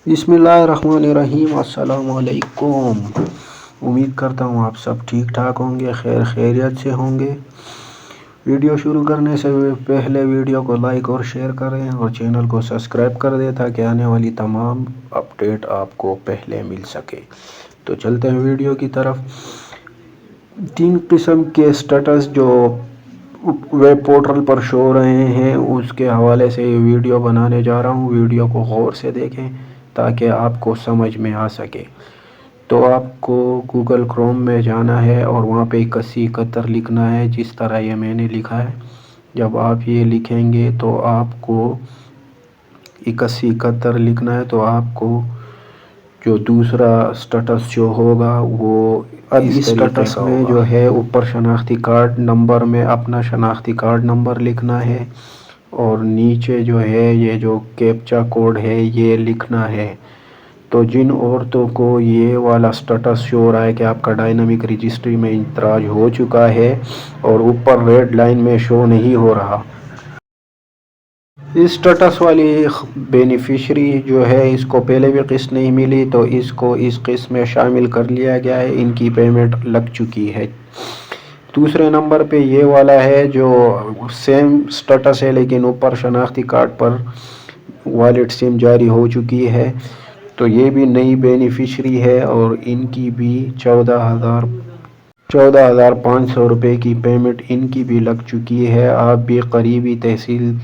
बिस्मिल्लाहिर्रहमानिर्रहीम। अस्सलाम वालेकुम। उम्मीद करता हूँ आप सब ठीक ठाक होंगे, खैर खैरियत से होंगे। वीडियो शुरू करने से पहले वीडियो को लाइक और शेयर करें और चैनल को सब्सक्राइब कर दें ताकि आने वाली तमाम अपडेट आपको पहले मिल सके। तो चलते हैं वीडियो की तरफ। 3 किस्म के स्टेटस जो वेब पोर्टल पर शो हो रहे हैं उसके हवाले से ये वीडियो बनाने जा रहा हूँ। वीडियो को गौर से देखें ताकि आपको समझ में आ सके। तो आपको गूगल क्रोम में जाना है और वहाँ पे 8171 लिखना है, जिस तरह ये मैंने लिखा है। जब आप ये लिखेंगे तो आपको 8171 लिखना है, तो आपको जो दूसरा स्टेटस जो होगा वो अब इस स्टेटस में जो है ऊपर शनाख्ती कार्ड नंबर में अपना शनाख्ती कार्ड नंबर लिखना है और नीचे जो है ये जो कैप्चा कोड है ये लिखना है। तो जिन औरतों को ये वाला स्टेटस शो हो रहा है कि आपका डायनामिक रजिस्ट्री में इंदराज हो चुका है और ऊपर रेड लाइन में शो नहीं हो रहा, इस स्टेटस वाली बेनिफिशरी जो है इसको पहले भी किस्त नहीं मिली तो इसको इस किस्त में शामिल कर लिया गया है, इनकी पेमेंट लग चुकी है। दूसरे नंबर पे ये वाला है जो सेम स्टेटस है लेकिन ऊपर शनाख्ती कार्ड पर वॉलेट सिम जारी हो चुकी है, तो ये भी नई बेनिफिशरी है और इनकी भी 14,500 रुपये की पेमेंट इनकी भी लग चुकी है। आप भी करीबी तहसील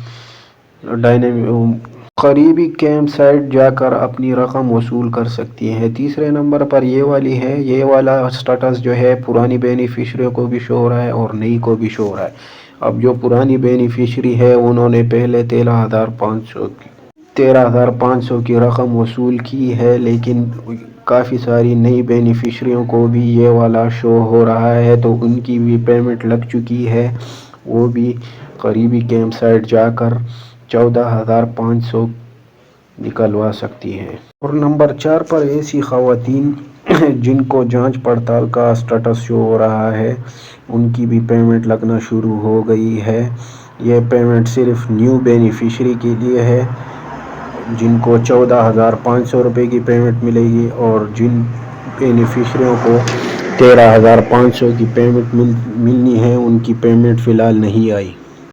करीबी कैंप साइट जाकर अपनी रकम वसूल कर सकती हैं। तीसरे नंबर पर ये वाली है, ये वाला स्टेटस जो है पुरानी बेनिफिशरी को भी शो हो रहा है और नई को भी शो हो रहा है। अब जो पुरानी बेनिफिशरी है उन्होंने पहले 13,500 की रकम वसूल की है, लेकिन काफ़ी सारी नई बेनिफिशरियों को भी ये वाला शो हो रहा है, तो उनकी भी पेमेंट लग चुकी है। वो भी करीबी कैंप साइट जाकर 14,500 निकलवा सकती हैं। और नंबर 4 पर ऐसी ख़वातीन जिनको जांच पड़ताल का स्टेटस शो हो रहा है उनकी भी पेमेंट लगना शुरू हो गई है। ये पेमेंट सिर्फ न्यू बेनिफिशरी के लिए है जिनको 14,500 रुपये की पेमेंट मिलेगी, और जिन बेनिफिशरियों को 13,500 की पेमेंट मिलनी है उनकी पेमेंट फ़िलहाल नहीं आई।